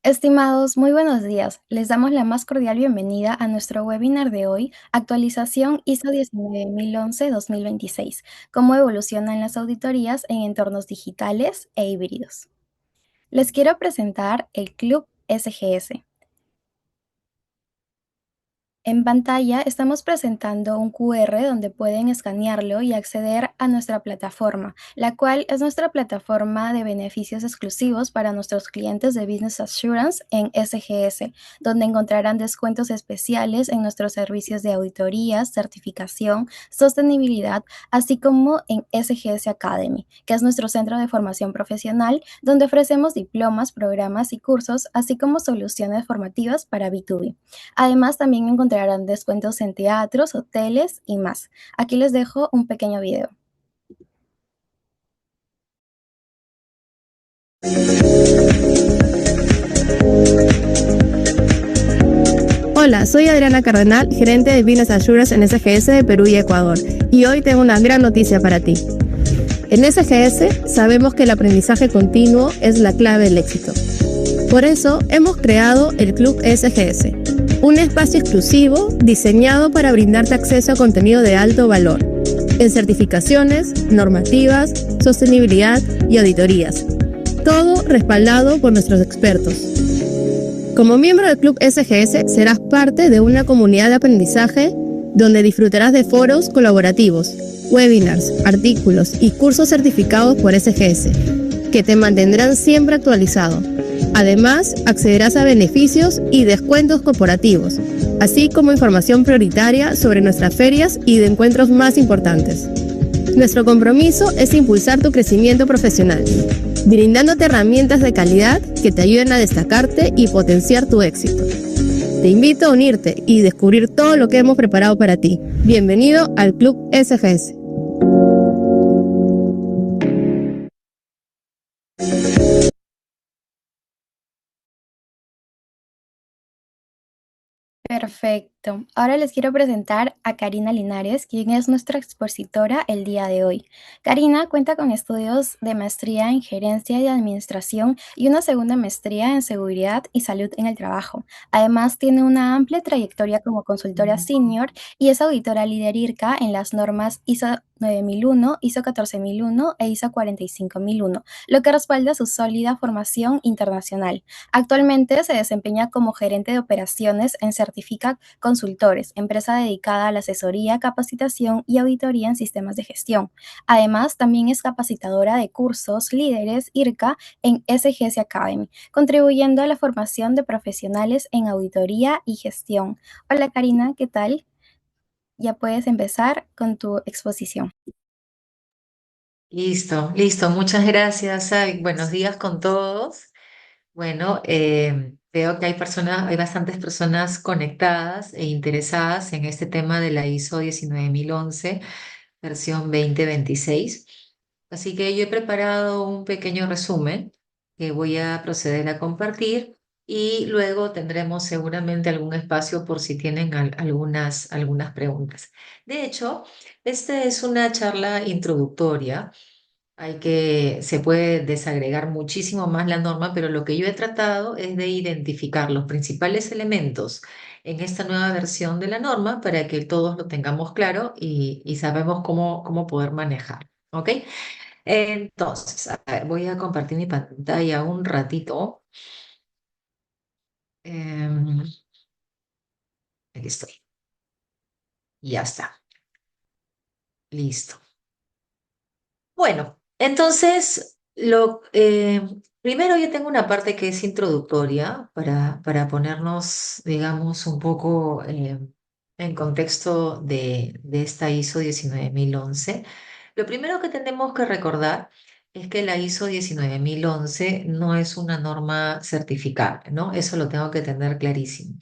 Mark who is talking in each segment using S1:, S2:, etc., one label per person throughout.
S1: Estimados, muy buenos días. Les damos la más cordial bienvenida a nuestro webinar de hoy, actualización ISO 19011-2026, cómo evolucionan las auditorías en entornos digitales e híbridos. Les quiero presentar el Club SGS. En pantalla estamos presentando un QR donde pueden escanearlo y acceder a nuestra plataforma, la cual es nuestra plataforma de beneficios exclusivos para nuestros clientes de Business Assurance en SGS, donde encontrarán descuentos especiales en nuestros servicios de auditoría, certificación, sostenibilidad, así como en SGS Academy, que es nuestro centro de formación profesional, donde ofrecemos diplomas, programas y cursos, así como soluciones formativas para B2B. Además, también encontrarán descuentos en teatros, hoteles y más. Aquí les dejo un pequeño video.
S2: Hola, soy Adriana Cardenal, gerente de Business Assurance en SGS de Perú y Ecuador, y hoy tengo una gran noticia para ti. En SGS sabemos que el aprendizaje continuo es la clave del éxito. Por eso hemos creado el Club SGS, un espacio exclusivo diseñado para brindarte acceso a contenido de alto valor, en certificaciones, normativas, sostenibilidad y auditorías. Todo respaldado por nuestros expertos. Como miembro del Club SGS serás parte de una comunidad de aprendizaje donde disfrutarás de foros colaborativos, webinars, artículos y cursos certificados por SGS, que te mantendrán siempre actualizado. Además, accederás a beneficios y descuentos corporativos, así como información prioritaria sobre nuestras ferias y de encuentros más importantes. Nuestro compromiso es impulsar tu crecimiento profesional, brindándote herramientas de calidad que te ayuden a destacarte y potenciar tu éxito. Te invito a unirte y descubrir todo lo que hemos preparado para ti. Bienvenido al Club SGS.
S1: Perfecto. Ahora les quiero presentar a Karina Linares, quien es nuestra expositora el día de hoy. Karina cuenta con estudios de maestría en gerencia y administración y una segunda maestría en seguridad y salud en el trabajo. Además, tiene una amplia trayectoria como consultora senior y es auditora líder IRCA en las normas ISO 9001, ISO 14001 e ISO 45001, lo que respalda su sólida formación internacional. Actualmente se desempeña como gerente de operaciones en Certificat Consultores, empresa dedicada a la asesoría, capacitación y auditoría en sistemas de gestión. Además, también es capacitadora de cursos líderes IRCA en SGS Academy, contribuyendo a la formación de profesionales en auditoría y gestión. Hola Karina, ¿qué tal? Ya puedes empezar con tu exposición.
S3: Listo, listo. Muchas gracias, Sai. Buenos días con todos. Bueno, veo que hay bastantes personas conectadas e interesadas en este tema de la ISO 19011, versión 2026. Así que yo he preparado un pequeño resumen que voy a proceder a compartir y luego tendremos seguramente algún espacio por si tienen algunas preguntas. De hecho, esta es una charla introductoria. Se puede desagregar muchísimo más la norma, pero lo que yo he tratado es de identificar los principales elementos en esta nueva versión de la norma para que todos lo tengamos claro y sabemos cómo poder manejar. ¿Ok? Entonces, a ver, voy a compartir mi pantalla un ratito. Em, Aquí estoy. Ya está. Listo. Bueno, entonces, primero yo tengo una parte que es introductoria para ponernos, digamos, un poco en contexto de esta ISO 19011. Lo primero que tenemos que recordar es que la ISO 19011 no es una norma certificable, ¿no? Eso lo tengo que tener clarísimo.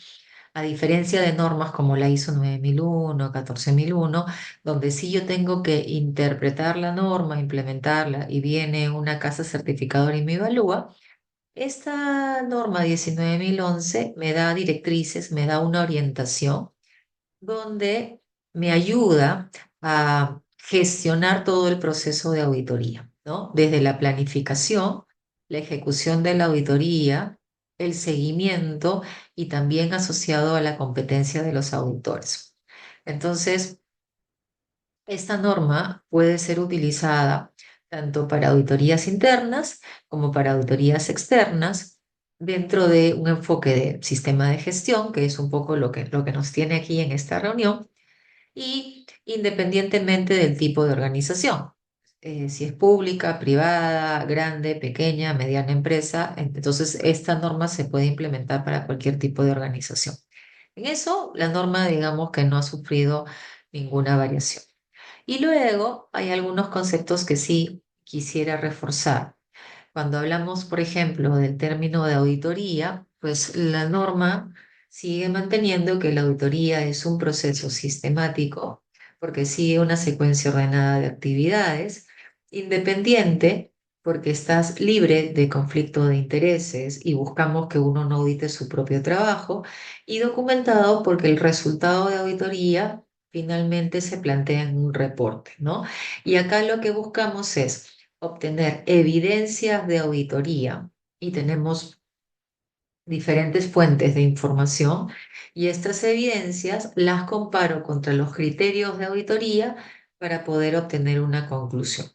S3: A diferencia de normas como la ISO 9001, 14001, donde sí yo tengo que interpretar la norma, implementarla y viene una casa certificadora y me evalúa, esta norma 19011 me da directrices, me da una orientación donde me ayuda a gestionar todo el proceso de auditoría, ¿no? Desde la planificación, la ejecución de la auditoría, el seguimiento y también asociado a la competencia de los auditores. Entonces, esta norma puede ser utilizada tanto para auditorías internas como para auditorías externas dentro de un enfoque de sistema de gestión, que es un poco lo que nos tiene aquí en esta reunión, y independientemente del tipo de organización. Si es pública, privada, grande, pequeña, mediana empresa, entonces esta norma se puede implementar para cualquier tipo de organización. En eso, la norma, digamos que no ha sufrido ninguna variación. Y luego hay algunos conceptos que sí quisiera reforzar. Cuando hablamos, por ejemplo, del término de auditoría, pues la norma sigue manteniendo que la auditoría es un proceso sistemático porque sigue una secuencia ordenada de actividades, independiente porque estás libre de conflicto de intereses y buscamos que uno no audite su propio trabajo, y documentado porque el resultado de auditoría finalmente se plantea en un reporte, ¿no? Y acá lo que buscamos es obtener evidencias de auditoría y tenemos diferentes fuentes de información, y estas evidencias las comparo contra los criterios de auditoría para poder obtener una conclusión.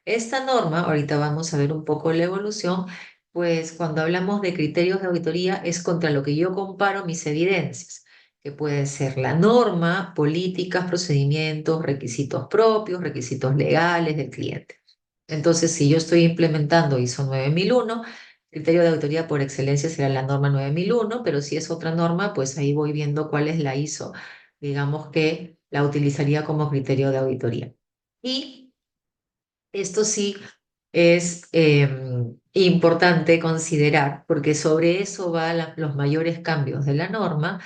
S3: Esta norma, ahorita vamos a ver un poco la evolución, pues cuando hablamos de criterios de auditoría es contra lo que yo comparo mis evidencias, que puede ser la norma, políticas, procedimientos, requisitos propios, requisitos legales del cliente. Entonces, si yo estoy implementando ISO 9001, criterio de auditoría por excelencia será la norma 9001, pero si es otra norma, pues ahí voy viendo cuál es la ISO, digamos que la utilizaría como criterio de auditoría. Y esto sí es importante considerar, porque sobre eso van los mayores cambios de la norma,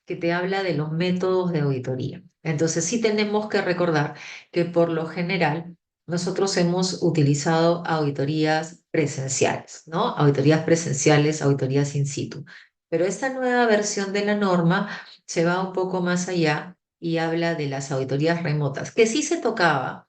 S3: que te habla de los métodos de auditoría. Entonces sí tenemos que recordar que por lo general nosotros hemos utilizado auditorías presenciales, ¿no? Auditorías presenciales, auditorías in situ. Pero esta nueva versión de la norma se va un poco más allá y habla de las auditorías remotas, que sí se tocaba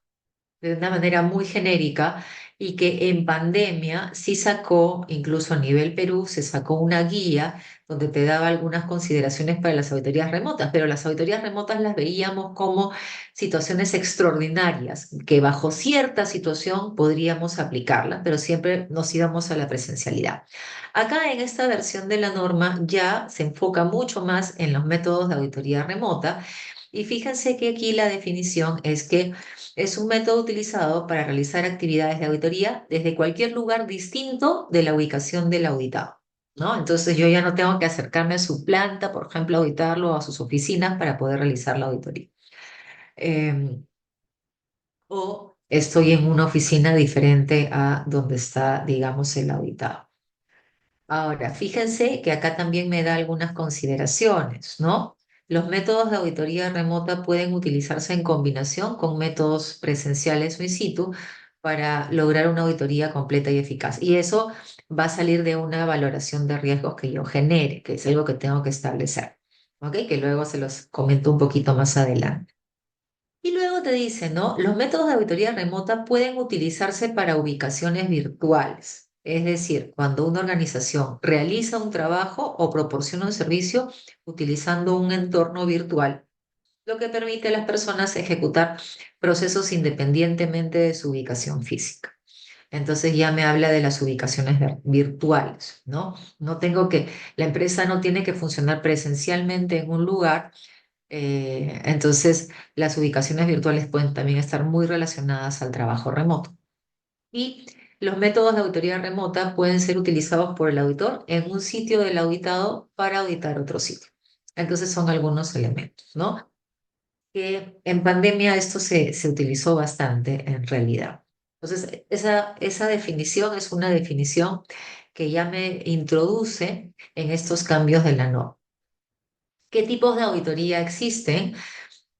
S3: de una manera muy genérica, y que en pandemia sí sacó, incluso a nivel Perú, se sacó una guía donde te daba algunas consideraciones para las auditorías remotas, pero las auditorías remotas las veíamos como situaciones extraordinarias, que bajo cierta situación podríamos aplicarlas, pero siempre nos íbamos a la presencialidad. Acá en esta versión de la norma ya se enfoca mucho más en los métodos de auditoría remota, y fíjense que aquí la definición es que es un método utilizado para realizar actividades de auditoría desde cualquier lugar distinto de la ubicación del auditado, ¿no? Entonces yo ya no tengo que acercarme a su planta, por ejemplo, a auditarlo, o a sus oficinas para poder realizar la auditoría. O estoy en una oficina diferente a donde está, digamos, el auditado. Ahora, fíjense que acá también me da algunas consideraciones, ¿no? Los métodos de auditoría remota pueden utilizarse en combinación con métodos presenciales o in situ para lograr una auditoría completa y eficaz. Y eso va a salir de una valoración de riesgos que yo genere, que es algo que tengo que establecer, ¿ok? Que luego se los comento un poquito más adelante. Y luego te dice, ¿no? Los métodos de auditoría remota pueden utilizarse para ubicaciones virtuales. Es decir, cuando una organización realiza un trabajo o proporciona un servicio utilizando un entorno virtual, lo que permite a las personas ejecutar procesos independientemente de su ubicación física. Entonces ya me habla de las ubicaciones virtuales, ¿no? La empresa no tiene que funcionar presencialmente en un lugar, entonces, las ubicaciones virtuales pueden también estar muy relacionadas al trabajo remoto. Y los métodos de auditoría remota pueden ser utilizados por el auditor en un sitio del auditado para auditar otro sitio. Entonces, son algunos elementos, ¿no? Que en pandemia esto se utilizó bastante en realidad. Entonces, esa definición es una definición que ya me introduce en estos cambios de la norma. ¿Qué tipos de auditoría existen?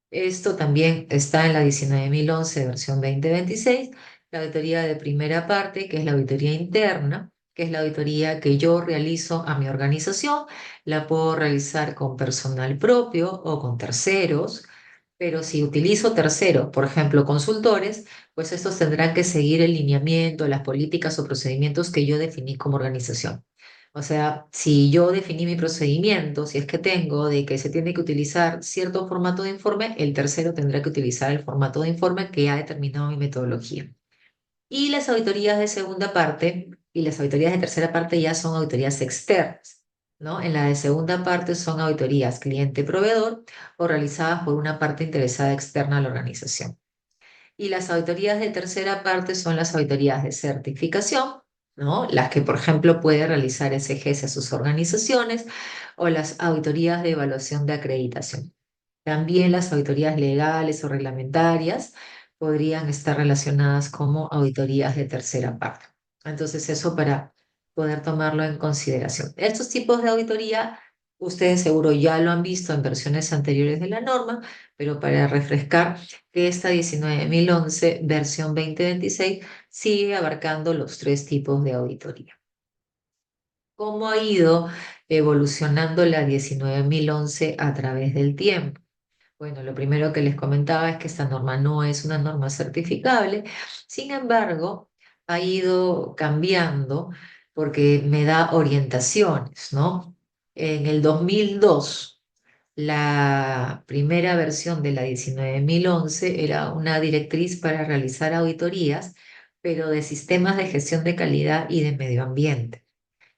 S3: Esto también está en la 19.011, versión 2026, la auditoría de primera parte, que es la auditoría interna, que es la auditoría que yo realizo a mi organización. La puedo realizar con personal propio o con terceros, pero si utilizo terceros, por ejemplo, consultores, pues estos tendrán que seguir el lineamiento, las políticas o procedimientos que yo definí como organización. O sea, si yo definí mi procedimiento, si es que tengo de que se tiene que utilizar cierto formato de informe, el tercero tendrá que utilizar el formato de informe que ha determinado mi metodología. Y las auditorías de segunda parte y las auditorías de tercera parte ya son auditorías externas, ¿no? En la de segunda parte son auditorías cliente-proveedor o realizadas por una parte interesada externa a la organización. Y las auditorías de tercera parte son las auditorías de certificación, ¿no? Las que, por ejemplo, puede realizar SGS a sus organizaciones o las auditorías de evaluación de acreditación. También las auditorías legales o reglamentarias podrían estar relacionadas como auditorías de tercera parte. Entonces, eso para poder tomarlo en consideración. Estos tipos de auditoría, ustedes seguro ya lo han visto en versiones anteriores de la norma, pero para refrescar que esta 19.011 versión 2026 sigue abarcando los tres tipos de auditoría. ¿Cómo ha ido evolucionando la 19.011 a través del tiempo? Bueno, lo primero que les comentaba es que esta norma no es una norma certificable, sin embargo, ha ido cambiando porque me da orientaciones, ¿no? En el 2002, la primera versión de la 19.011 era una directriz para realizar auditorías, pero de sistemas de gestión de calidad y de medio ambiente.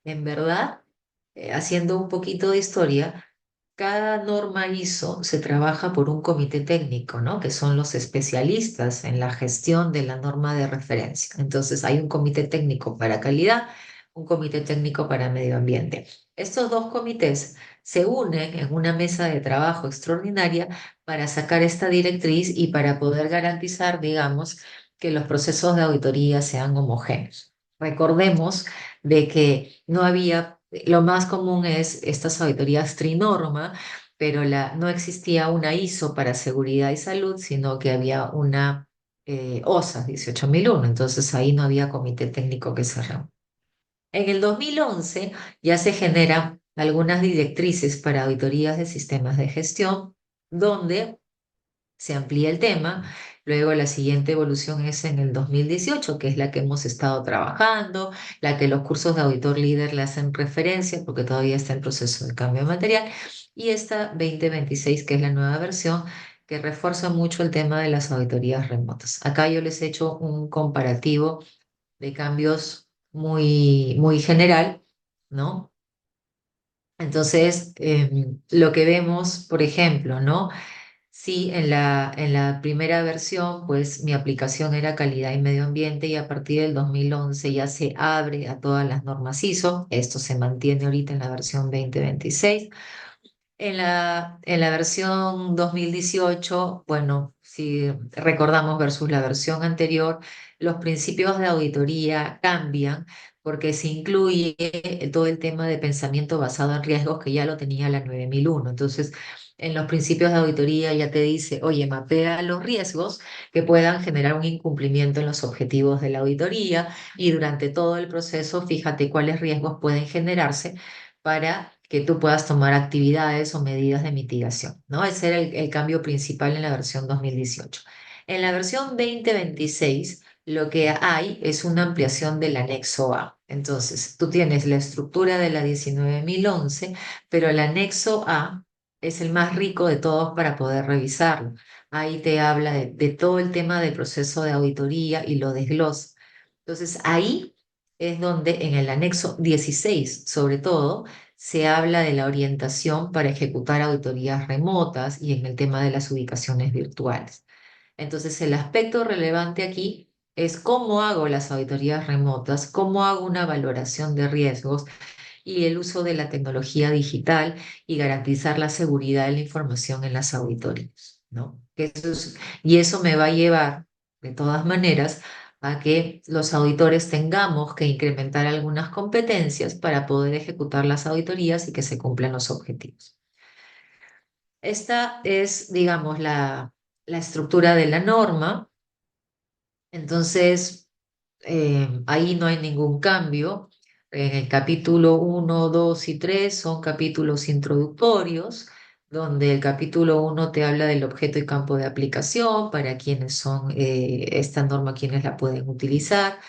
S3: En verdad, haciendo un poquito de historia, cada norma ISO se trabaja por un comité técnico, ¿no? Que son los especialistas en la gestión de la norma de referencia. Entonces, hay un comité técnico para calidad, un comité técnico para medio ambiente. Estos dos comités se unen en una mesa de trabajo extraordinaria para sacar esta directriz y para poder garantizar, digamos, que los procesos de auditoría sean homogéneos. Recordemos de que no había, lo más común es estas auditorías trinorma, pero no existía una ISO para seguridad y salud, sino que había una OSA 18001, entonces ahí no había comité técnico que se reúna. En el 2011 ya se generan algunas directrices para auditorías de sistemas de gestión, donde se amplía el tema. Luego la siguiente evolución es en el 2018, que es la que hemos estado trabajando, la que los cursos de auditor líder le hacen referencia porque todavía está en proceso de cambio de material. Y esta 2026, que es la nueva versión, que refuerza mucho el tema de las auditorías remotas. Acá yo les he hecho un comparativo de cambios muy general, ¿no? Entonces, lo que vemos, por ejemplo, ¿no? Sí, en la primera versión, pues mi aplicación era calidad y medio ambiente y a partir del 2011 ya se abre a todas las normas ISO. Esto se mantiene ahorita en la versión 2026. En la versión 2018, bueno, si recordamos versus la versión anterior, los principios de auditoría cambian porque se incluye todo el tema de pensamiento basado en riesgos que ya lo tenía la 9001. Entonces, en los principios de auditoría ya te dice, oye, mapea los riesgos que puedan generar un incumplimiento en los objetivos de la auditoría y durante todo el proceso, fíjate cuáles riesgos pueden generarse para que tú puedas tomar actividades o medidas de mitigación, ¿no? Ese era el cambio principal en la versión 2018. En la versión 2026, lo que hay es una ampliación del anexo A. Entonces, tú tienes la estructura de la 19.011, pero el anexo A es el más rico de todos para poder revisarlo. Ahí te habla de todo el tema del proceso de auditoría y lo desglosa. Entonces, ahí es donde en el anexo 16, sobre todo, se habla de la orientación para ejecutar auditorías remotas y en el tema de las ubicaciones virtuales. Entonces, el aspecto relevante aquí es cómo hago las auditorías remotas, cómo hago una valoración de riesgos y el uso de la tecnología digital y garantizar la seguridad de la información en las auditorías, ¿no? Y eso me va a llevar, de todas maneras, a que los auditores tengamos que incrementar algunas competencias para poder ejecutar las auditorías y que se cumplan los objetivos. Esta es, digamos, la estructura de la norma. Entonces, ahí no hay ningún cambio. En el capítulo 1, 2 y 3 son capítulos introductorios, donde el capítulo 1 te habla del objeto y campo de aplicación, para quienes son esta norma, quienes la pueden utilizar.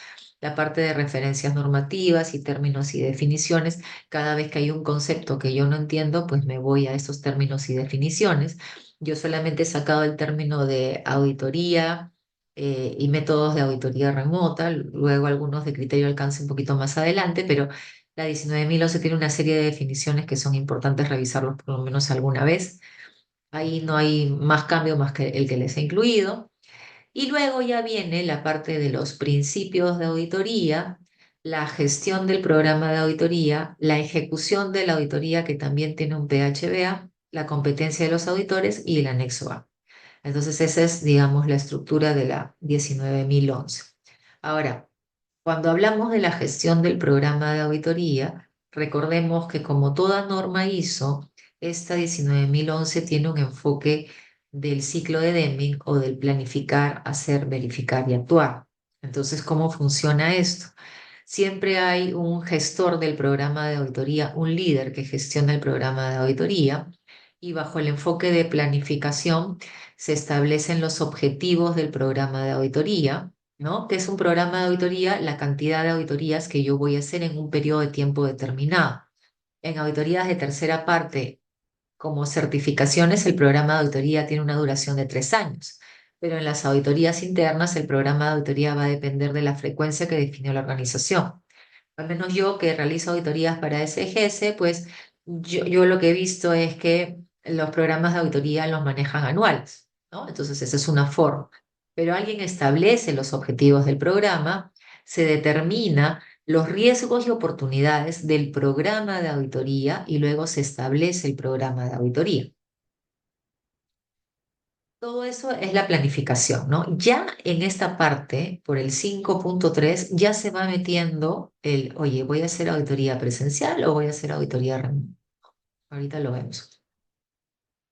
S3: la parte de referencias normativas y términos y definiciones. Cada vez que hay un concepto que yo no entiendo, pues me voy a esos términos y definiciones. Yo solamente he sacado el término de auditoría y métodos de auditoría remota, luego algunos de criterio de alcance un poquito más adelante, pero la 19.011 tiene una serie de definiciones que son importantes revisarlos por lo menos alguna vez. Ahí no hay más cambio más que el que les he incluido. Y luego ya viene la parte de los principios de auditoría, la gestión del programa de auditoría, la ejecución de la auditoría que también tiene un PHBA, la competencia de los auditores y el anexo A. Entonces esa es, digamos, la estructura de la 19.011. Ahora, cuando hablamos de la gestión del programa de auditoría, recordemos que como toda norma ISO, esta 19.011 tiene un enfoque del ciclo de Deming o del planificar, hacer, verificar y actuar. Entonces, ¿cómo funciona esto? Siempre hay un gestor del programa de auditoría, un líder que gestiona el programa de auditoría y bajo el enfoque de planificación se establecen los objetivos del programa de auditoría, ¿no? Que es un programa de auditoría, la cantidad de auditorías que yo voy a hacer en un periodo de tiempo determinado. En auditorías de tercera parte, como certificaciones, el programa de auditoría tiene una duración de 3 años, pero en las auditorías internas, el programa de auditoría va a depender de la frecuencia que definió la organización. Al menos yo que realizo auditorías para SGS, pues yo lo que he visto es que los programas de auditoría los manejan anuales, ¿no? Entonces esa es una forma. Pero alguien establece los objetivos del programa, se determina los riesgos y oportunidades del programa de auditoría y luego se establece el programa de auditoría. Todo eso es la planificación, ¿no? Ya en esta parte, por el 5.3, ya se va metiendo oye, ¿voy a hacer auditoría presencial o voy a hacer auditoría remota? Ahorita lo vemos.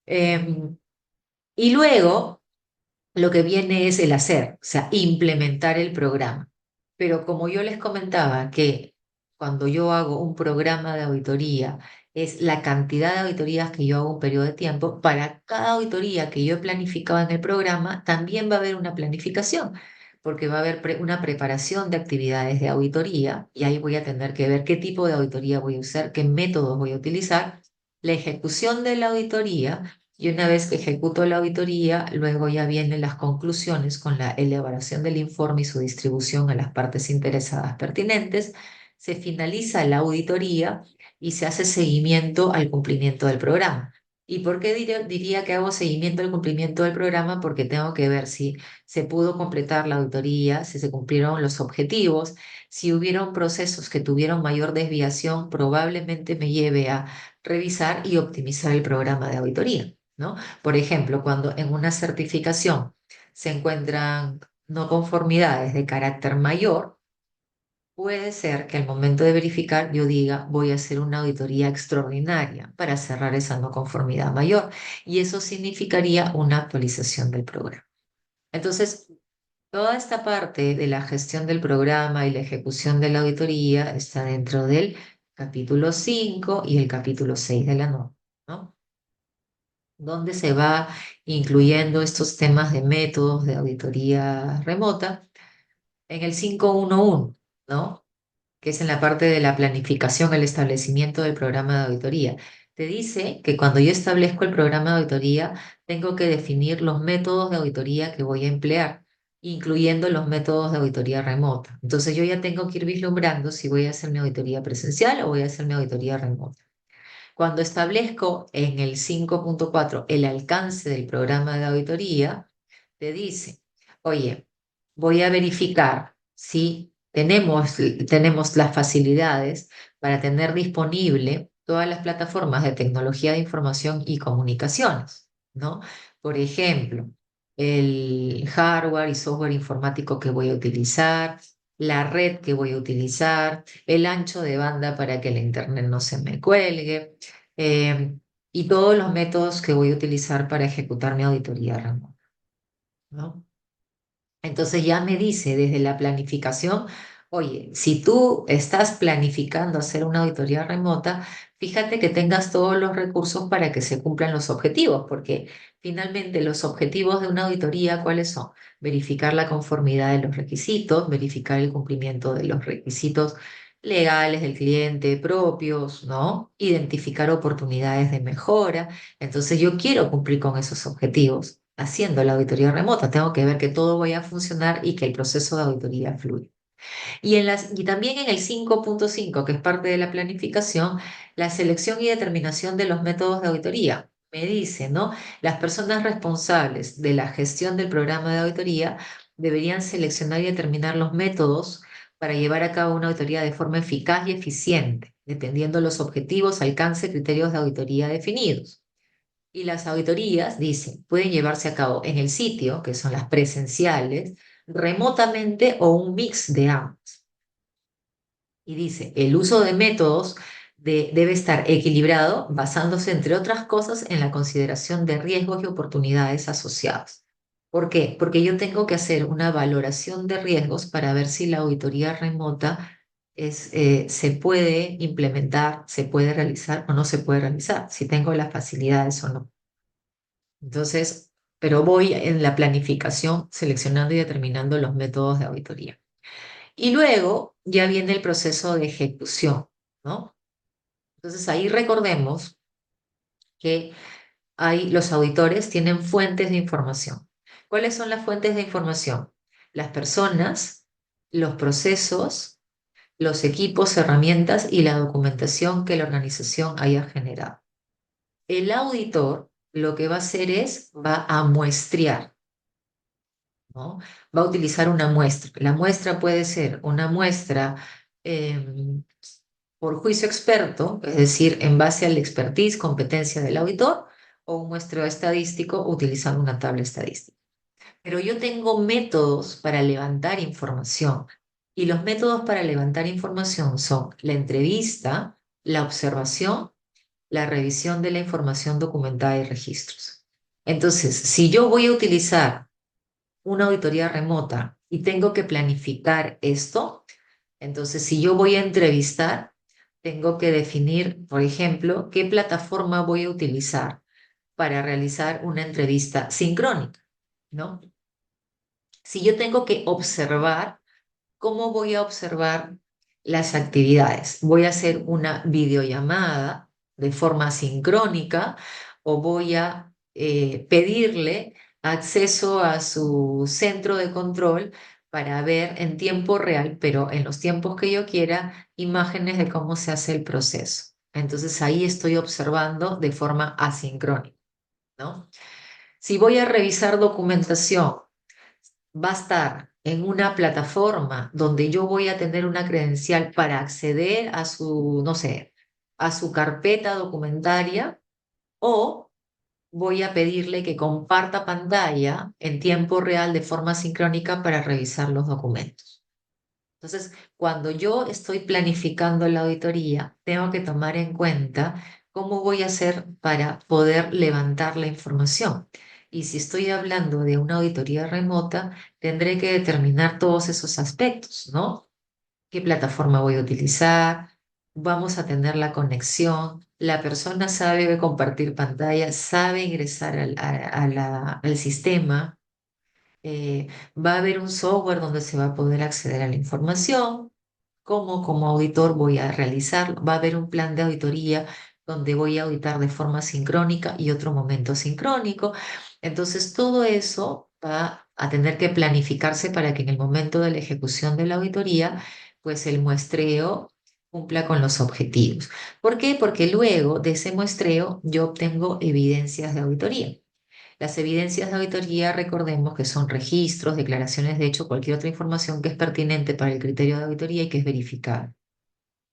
S3: Em, y luego lo que viene es el hacer, o sea, implementar el programa. Pero como yo les comentaba que cuando yo hago un programa de auditoría, es la cantidad de auditorías que yo hago en un periodo de tiempo, para cada auditoría que yo he planificado en el programa, también va a haber una planificación, porque va a haber una preparación de actividades de auditoría y ahí voy a tener que ver qué tipo de auditoría voy a usar, qué métodos voy a utilizar, la ejecución de la auditoría y una vez que ejecuto la auditoría, luego ya vienen las conclusiones con la elaboración del informe y su distribución a las partes interesadas pertinentes. Se finaliza la auditoría y se hace seguimiento al cumplimiento del programa. ¿Y por qué diría que hago seguimiento al cumplimiento del programa? Porque tengo que ver si se pudo completar la auditoría, si se cumplieron los objetivos, si hubieron procesos que tuvieron mayor desviación, probablemente me lleve a revisar y optimizar el programa de auditoría, ¿no? Por ejemplo, cuando en una certificación se encuentran no conformidades de carácter mayor, puede ser que al momento de verificar yo diga voy a hacer una auditoría extraordinaria para cerrar esa no conformidad mayor y eso significaría una actualización del programa. Entonces, toda esta parte de la gestión del programa y la ejecución de la auditoría está dentro del capítulo 5 y el capítulo 6 de la norma, ¿no? Donde se va incluyendo estos temas de métodos de auditoría remota en el 5.1.1, ¿no? Que es en la parte de la planificación, el establecimiento del programa de auditoría. Te dice que cuando yo establezco el programa de auditoría, tengo que definir los métodos de auditoría que voy a emplear, incluyendo los métodos de auditoría remota. Entonces yo ya tengo que ir vislumbrando si voy a hacer mi auditoría presencial o voy a hacer mi auditoría remota. Cuando establezco en el 5.4 el alcance del programa de auditoría, te dice, oye, voy a verificar si tenemos las facilidades para tener disponible todas las plataformas de tecnología de información y comunicaciones, ¿no? Por ejemplo, el hardware y software informático que voy a utilizar, la red que voy a utilizar, el ancho de banda para que la internet no se me cuelgue, eh, y todos los métodos que voy a utilizar para ejecutar mi auditoría remota, ¿no? Entonces ya me dice desde la planificación, Oye, si tú estás planificando hacer una auditoría remota, fíjate que tengas todos los recursos para que se cumplan los objetivos, porque finalmente los objetivos de una auditoría, ¿cuáles son? Verificar la conformidad de los requisitos, verificar el cumplimiento de los requisitos legales del cliente propios, ¿no? Identificar oportunidades de mejora. Entonces yo quiero cumplir con esos objetivos. Haciendo la auditoría remota, tengo que ver que todo vaya a funcionar y que el proceso de auditoría fluya. Y también en el 5.5, que es parte de la planificación, la selección y determinación de los métodos de auditoría. Me dice, ¿no? Las personas responsables de la gestión del programa de auditoría deberían seleccionar y determinar los métodos para llevar a cabo una auditoría de forma eficaz y eficiente, dependiendo de los objetivos, alcance, criterios de auditoría definidos. Y las auditorías, dicen, pueden llevarse a cabo en el sitio, que son las presenciales, remotamente o un mix de ambos. Y dice, el uso de métodos debe estar equilibrado, basándose, entre otras cosas, en la consideración de riesgos y oportunidades asociados. ¿Por qué? Porque yo tengo que hacer una valoración de riesgos para ver si la auditoría remota se puede implementar, se puede realizar o no se puede realizar, si tengo las facilidades o no. Entonces, pero voy en la planificación seleccionando y determinando los métodos de auditoría. Y luego ya viene el proceso de ejecución, ¿no? Entonces ahí recordemos que los auditores tienen fuentes de información. ¿Cuáles son las fuentes de información? Las personas, los procesos, los equipos, herramientas y la documentación que la organización haya generado. El auditor lo que va a hacer va a muestrear, ¿no? Va a utilizar una muestra. La muestra puede ser una muestra por juicio experto, es decir, en base al expertise, competencia del auditor, o un muestreo estadístico utilizando una tabla estadística. Pero yo tengo métodos para levantar información y los métodos para levantar información son la entrevista, la observación, la revisión de la información documentada y registros. Entonces, si yo voy a utilizar una auditoría remota y tengo que planificar esto, entonces si yo voy a entrevistar, tengo que definir, por ejemplo, qué plataforma voy a utilizar para realizar una entrevista sincrónica, ¿no? Si yo tengo que observar, ¿cómo voy a observar las actividades? ¿Voy a hacer una videollamada de forma sincrónica o voy a pedirle acceso a su centro de control para ver en tiempo real, pero en los tiempos que yo quiera, imágenes de cómo se hace el proceso? Entonces ahí estoy observando de forma asincrónica, ¿no? Si voy a revisar documentación, va a estar en una plataforma donde yo voy a tener una credencial para acceder a su, no sé, a su carpeta documentaria, o voy a pedirle que comparta pantalla en tiempo real de forma sincrónica para revisar los documentos. Entonces, cuando yo estoy planificando la auditoría, tengo que tomar en cuenta cómo voy a hacer para poder levantar la información. Y si estoy hablando de una auditoría remota, tendré que determinar todos esos aspectos, ¿no? ¿Qué plataforma voy a utilizar? Vamos a tener la conexión. La persona sabe compartir pantalla, sabe ingresar al sistema. Va a haber un software donde se va a poder acceder a la información. ¿Cómo como auditor voy a realizarlo? Va a haber un plan de auditoría donde voy a auditar de forma sincrónica y otro momento sincrónico. Entonces, todo eso va a tener que planificarse para que en el momento de la ejecución de la auditoría, pues el muestreo cumpla con los objetivos. ¿Por qué? Porque luego de ese muestreo yo obtengo evidencias de auditoría. Las evidencias de auditoría, recordemos que son registros, declaraciones de hecho, cualquier otra información que es pertinente para el criterio de auditoría y que es verificable.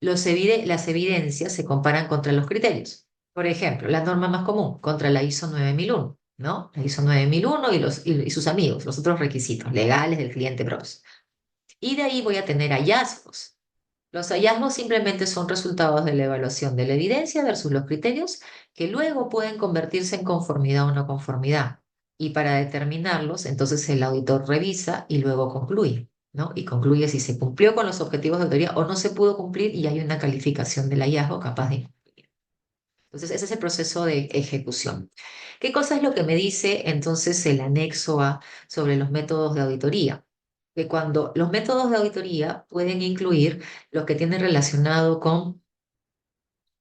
S3: Las evidencias se comparan contra los criterios. Por ejemplo, la norma más común, contra la ISO 9001, ¿no? La ISO 9001 y sus amigos, los otros requisitos legales del cliente PROS. Y de ahí voy a tener hallazgos. Los hallazgos simplemente son resultados de la evaluación de la evidencia versus los criterios, que luego pueden convertirse en conformidad o no conformidad. Y para determinarlos, entonces el auditor revisa y luego concluye. ¿no? Y concluye si se cumplió con los objetivos de auditoría o no se pudo cumplir y hay una calificación del hallazgo capaz de incumplir. Entonces, ese es el proceso de ejecución. ¿Qué cosa es lo que me dice entonces el anexo A sobre los métodos de auditoría? Que cuando los métodos de auditoría pueden incluir lo que tiene relacionado con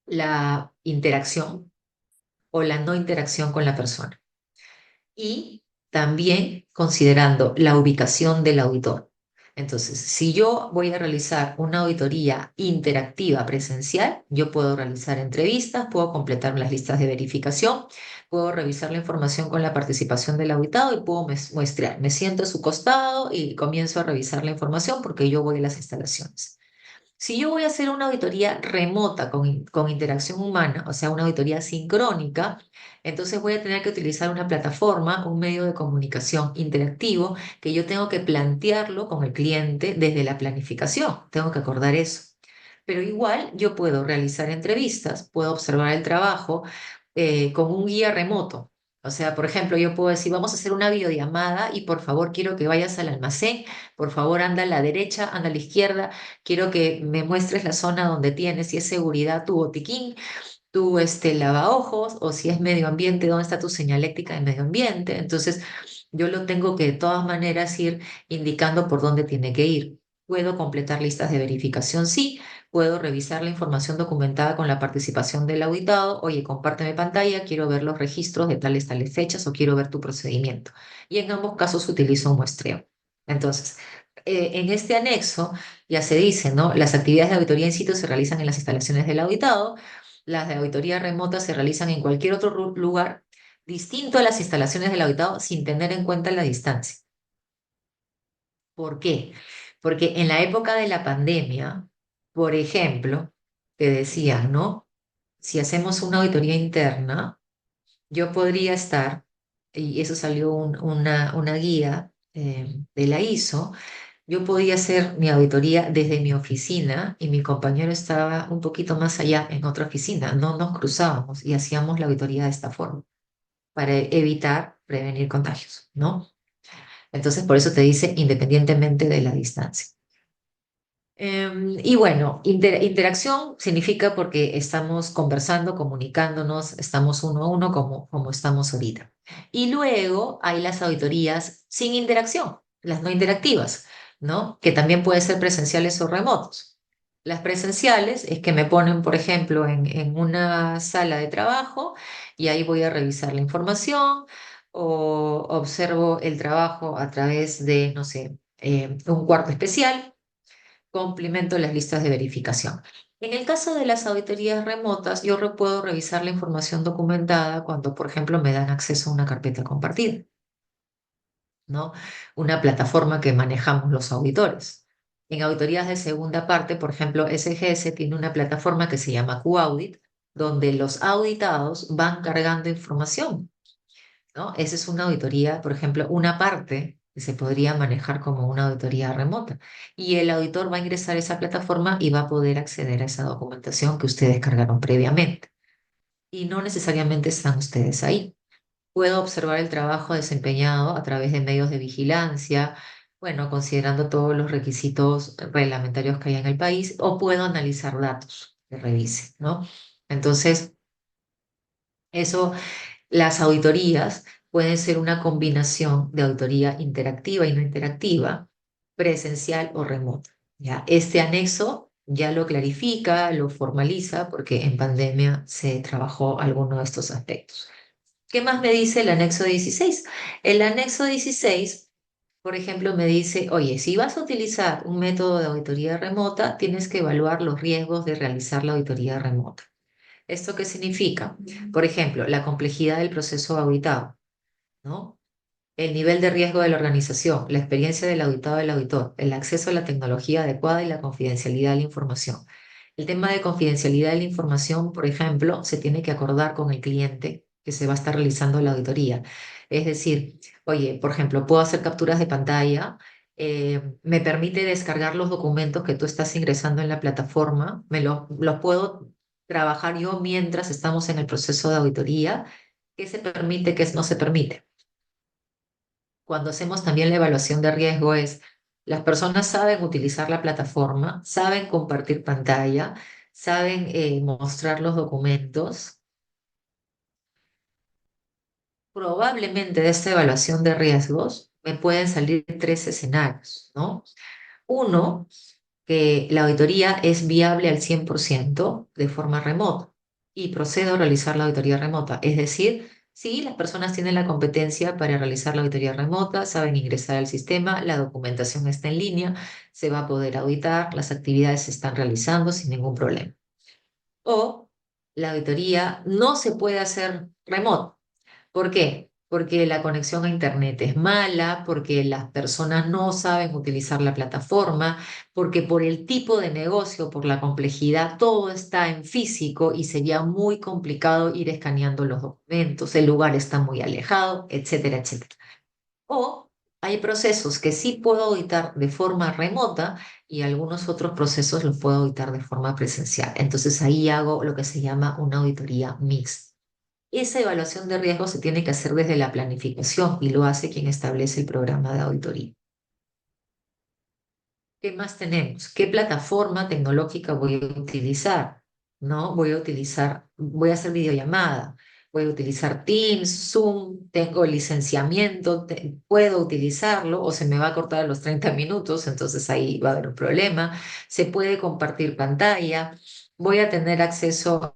S3: la interacción o la no interacción con la persona. Y también considerando la ubicación del auditor. Entonces, si yo voy a realizar una auditoría interactiva presencial, yo puedo realizar entrevistas, puedo completar las listas de verificación, puedo revisar la información con la participación del auditado y puedo muestrear. Me siento a su costado y comienzo a revisar la información porque yo voy a las instalaciones. Si yo voy a hacer una auditoría remota con interacción humana, o sea, una auditoría sincrónica, entonces voy a tener que utilizar una plataforma, un medio de comunicación interactivo que yo tengo que plantearlo con el cliente desde la planificación. Tengo que acordar eso. Pero igual yo puedo realizar entrevistas, puedo observar el trabajo con un guía remoto. O sea, por ejemplo, yo puedo decir, vamos a hacer una videollamada y por favor quiero que vayas al almacén, por favor anda a la derecha, anda a la izquierda, quiero que me muestres la zona donde tienes, si es seguridad, tu botiquín, tu lavaojos, o si es medio ambiente, dónde está tu señaléctica de medio ambiente. Entonces, yo lo tengo que de todas maneras ir indicando por dónde tiene que ir. Puedo completar listas de verificación, sí. Puedo revisar la información documentada con la participación del auditado. Oye, compárteme pantalla, quiero ver los registros de tales fechas o quiero ver tu procedimiento. Y en ambos casos utilizo un muestreo. Entonces, en este anexo ya se dice, ¿no? Las actividades de auditoría in situ se realizan en las instalaciones del auditado, las de auditoría remota se realizan en cualquier otro lugar distinto a las instalaciones del auditado sin tener en cuenta la distancia. ¿Por qué? Porque en la época de la pandemia, por ejemplo, te decían, ¿no? Si hacemos una auditoría interna, yo podría estar, y eso salió una guía de la ISO, yo podía hacer mi auditoría desde mi oficina y mi compañero estaba un poquito más allá en otra oficina. No nos cruzábamos y hacíamos la auditoría de esta forma para evitar prevenir contagios, ¿no? Entonces, por eso te dice independientemente de la distancia. Y bueno, interacción significa porque estamos conversando, comunicándonos, estamos uno a uno como estamos ahorita. Y luego hay las auditorías sin interacción, las no interactivas, ¿no? Que también pueden ser presenciales o remotos. Las presenciales es que me ponen, por ejemplo, en una sala de trabajo y ahí voy a revisar la información o observo el trabajo a través de, no sé, un cuarto especial, complemento las listas de verificación. En el caso de las auditorías remotas, yo puedo revisar la información documentada cuando, por ejemplo, me dan acceso a una carpeta compartida, ¿no? Una plataforma que manejamos los auditores. En auditorías de segunda parte, por ejemplo, SGS tiene una plataforma que se llama QAudit, donde los auditados van cargando información, ¿no? Esa es una auditoría, por ejemplo, una parte que se podría manejar como una auditoría remota. Y el auditor va a ingresar a esa plataforma y va a poder acceder a esa documentación que ustedes cargaron previamente. Y no necesariamente están ustedes ahí. Puedo observar el trabajo desempeñado a través de medios de vigilancia, bueno, considerando todos los requisitos reglamentarios que hay en el país, o puedo analizar datos que revise, ¿no? Entonces, eso, las auditorías pueden ser una combinación de auditoría interactiva y no interactiva, presencial o remota. ¿Ya? Este anexo ya lo clarifica, lo formaliza, porque en pandemia se trabajó alguno de estos aspectos. ¿Qué más me dice el anexo 16? El anexo 16, por ejemplo, me dice, oye, si vas a utilizar un método de auditoría remota, tienes que evaluar los riesgos de realizar la auditoría remota. ¿Esto qué significa? Por ejemplo, la complejidad del proceso auditado, ¿no? El nivel de riesgo de la organización, la experiencia del auditado del auditor, el acceso a la tecnología adecuada y la confidencialidad de la información. El tema de confidencialidad de la información, por ejemplo, se tiene que acordar con el cliente que se va a estar realizando la auditoría. Es decir, oye, por ejemplo, puedo hacer capturas de pantalla, me permite descargar los documentos que tú estás ingresando en la plataforma, los puedo trabajar yo mientras estamos en el proceso de auditoría. ¿Qué se permite, qué no se permite? Cuando hacemos también la evaluación de riesgo es, Las personas saben utilizar la plataforma, saben compartir pantalla, saben mostrar los documentos. Probablemente de esta evaluación de riesgos me pueden salir tres escenarios, ¿no? Uno, que la auditoría es viable al 100% de forma remota y procedo a realizar la auditoría remota. Es decir, si las personas tienen la competencia para realizar la auditoría remota, saben ingresar al sistema, la documentación está en línea, se va a poder auditar, las actividades se están realizando sin ningún problema. O la auditoría no se puede hacer remota. ¿Por qué? Porque la conexión a Internet es mala, porque las personas no saben utilizar la plataforma, porque por el tipo de negocio, por la complejidad, todo está en físico y sería muy complicado ir escaneando los documentos, el lugar está muy alejado, etcétera, etcétera. O hay procesos que sí puedo auditar de forma remota y algunos otros procesos los puedo auditar de forma presencial. Entonces ahí hago lo que se llama una auditoría mixta. Esa evaluación de riesgo se tiene que hacer desde la planificación y lo hace quien establece el programa de auditoría. ¿Qué más tenemos? ¿Qué plataforma tecnológica voy a utilizar? ¿No? Voy a hacer videollamada, voy a utilizar Teams, Zoom, tengo licenciamiento, puedo utilizarlo o se me va a cortar a los 30 minutos, entonces ahí va a haber un problema. Se puede compartir pantalla, voy a tener acceso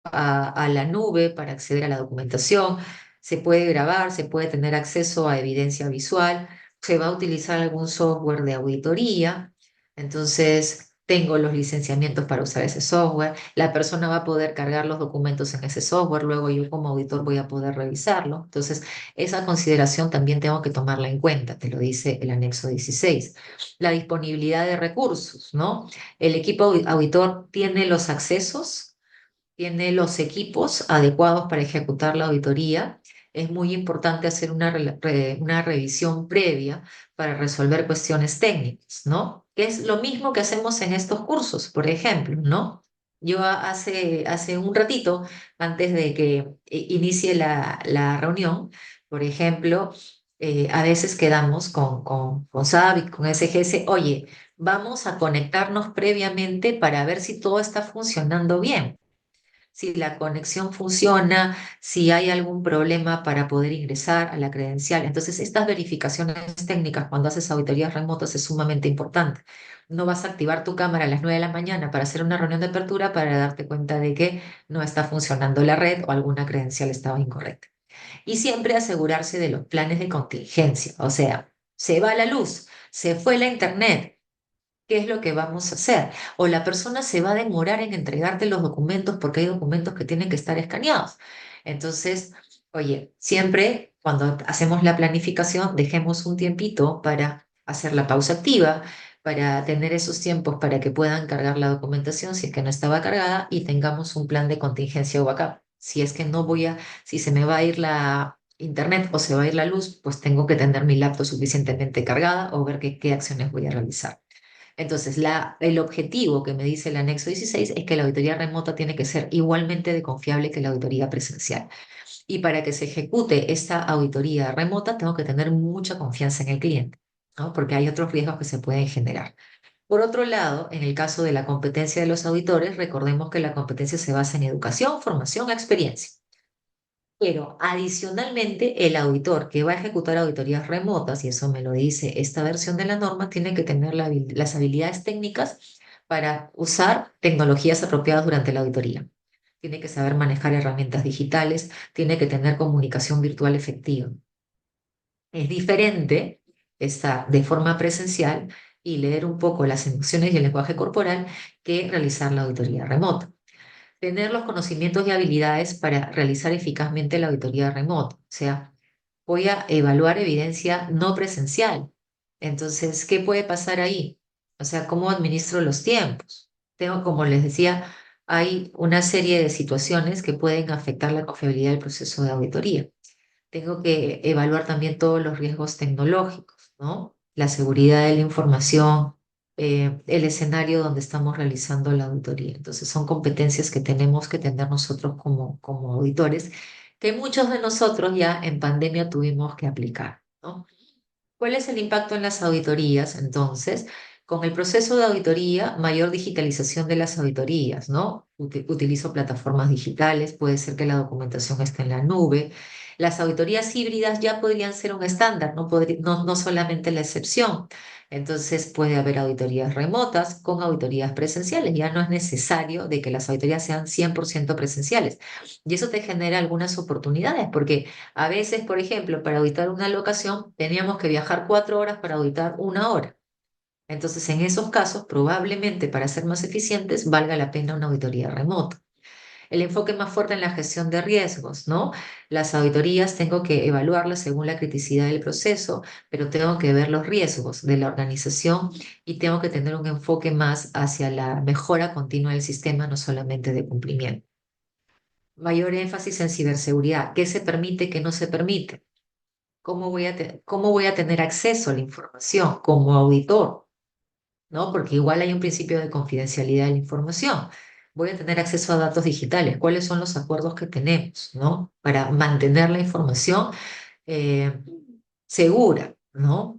S3: a la nube para acceder a la documentación, se puede grabar, se puede tener acceso a evidencia visual, se va a utilizar algún software de auditoría, entonces tengo los licenciamientos para usar ese software, la persona va a poder cargar los documentos en ese software, luego yo como auditor voy a poder revisarlo, entonces esa consideración también tengo que tomarla en cuenta, te lo dice el anexo 16. La disponibilidad de recursos, ¿no? El equipo auditor tiene los accesos, tiene los equipos adecuados para ejecutar la auditoría. Es muy importante hacer una revisión previa para resolver cuestiones técnicas, ¿no? Que es lo mismo que hacemos en estos cursos, por ejemplo, ¿no? Yo hace un ratito, antes de que inicie la reunión, por ejemplo, a veces quedamos con SAB y con SGS, oye, vamos a conectarnos previamente para ver si todo está funcionando bien, si la conexión funciona, si hay algún problema para poder ingresar a la credencial. Entonces, estas verificaciones técnicas cuando haces auditorías remotas es sumamente importante. No vas a activar tu cámara a las 9 de la mañana para hacer una reunión de apertura para darte cuenta de que no está funcionando la red o alguna credencial estaba incorrecta. Y siempre asegurarse de los planes de contingencia, o sea, se va la luz, se fue la internet. ¿Qué es lo que vamos a hacer? O la persona se va a demorar en entregarte los documentos porque hay documentos que tienen que estar escaneados. Entonces, oye, siempre cuando hacemos la planificación, dejemos un tiempito para hacer la pausa activa, para tener esos tiempos para que puedan cargar la documentación si es que no estaba cargada y tengamos un plan de contingencia o backup. Si es que no voy a, si se me va a ir la internet o se va a ir la luz, pues tengo que tener mi laptop suficientemente cargada o ver qué acciones voy a realizar. Entonces, el objetivo que me dice el anexo 16 es que la auditoría remota tiene que ser igualmente de confiable que la auditoría presencial. Y para que se ejecute esta auditoría remota, tengo que tener mucha confianza en el cliente, ¿no? Porque hay otros riesgos que se pueden generar. Por otro lado, en el caso de la competencia de los auditores, recordemos que la competencia se basa en educación, formación, experiencia. Pero adicionalmente, el auditor que va a ejecutar auditorías remotas, y eso me lo dice esta versión de la norma, tiene que tener las habilidades técnicas para usar tecnologías apropiadas durante la auditoría. Tiene que saber manejar herramientas digitales, tiene que tener comunicación virtual efectiva. Es diferente estar de forma presencial y leer un poco las emociones y el lenguaje corporal que realizar la auditoría remota. Tener los conocimientos y habilidades para realizar eficazmente la auditoría remota. O sea, voy a evaluar evidencia no presencial. Entonces, ¿qué puede pasar ahí? O sea, ¿cómo administro los tiempos? Tengo, como les decía, hay una serie de situaciones que pueden afectar la confiabilidad del proceso de auditoría. Tengo que evaluar también todos los riesgos tecnológicos, ¿no? La seguridad de la información, el escenario donde estamos realizando la auditoría. Entonces, son competencias que tenemos que tener nosotros como auditores, que muchos de nosotros ya en pandemia tuvimos que aplicar, ¿no? ¿Cuál es el impacto en las auditorías? Entonces, con el proceso de auditoría, mayor digitalización de las auditorías, ¿no? Utilizo plataformas digitales, puede ser que la documentación esté en la nube. Las auditorías híbridas ya podrían ser un estándar, no solamente la excepción. Entonces, puede haber auditorías remotas con auditorías presenciales. Ya no es necesario de que las auditorías sean 100% presenciales. Y eso te genera algunas oportunidades, porque a veces, por ejemplo, para auditar una locación teníamos que viajar 4 horas para auditar 1 hora. Entonces, en esos casos, probablemente para ser más eficientes, valga la pena una auditoría remota. El enfoque más fuerte en la gestión de riesgos, ¿no? Las auditorías tengo que evaluarlas según la criticidad del proceso, pero tengo que ver los riesgos de la organización y tengo que tener un enfoque más hacia la mejora continua del sistema, no solamente de cumplimiento. Mayor énfasis en ciberseguridad. ¿Qué se permite, qué no se permite? Cómo voy a tener acceso a la información como auditor? ¿No? Porque igual hay un principio de confidencialidad de la información. Voy a tener acceso a datos digitales. ¿Cuáles son los acuerdos que tenemos, ¿no? Para mantener la información eh, segura, ¿no?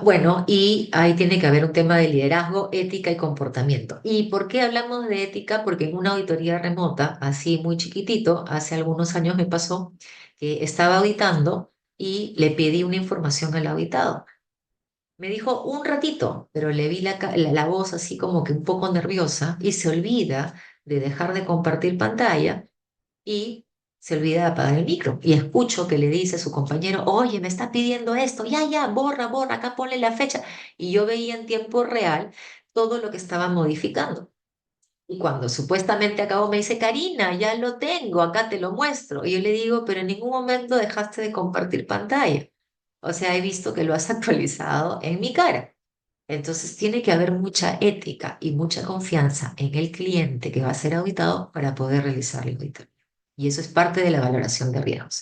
S3: Bueno, y ahí tiene que haber un tema de liderazgo, ética y comportamiento. ¿Y por qué hablamos de ética? Porque en una auditoría remota, así muy chiquitito, hace algunos años me pasó que estaba auditando y le pedí una información al auditado. Me dijo un ratito, pero le vi la voz así como que un poco nerviosa y se olvida de dejar de compartir pantalla y se olvida de apagar el micro. Y escucho que le dice a su compañero, oye, me está pidiendo esto, ya, ya, borra, borra, acá ponle la fecha. Y yo veía en tiempo real todo lo que estaba modificando. Y cuando supuestamente acabó, me dice, Karina, ya lo tengo, acá te lo muestro. Y yo le digo, pero en ningún momento dejaste de compartir pantalla. O sea, he visto que lo has actualizado en mi cara. Entonces tiene que haber mucha ética y mucha confianza en el cliente que va a ser auditado para poder realizar el auditoría. Y eso es parte de la valoración de riesgos.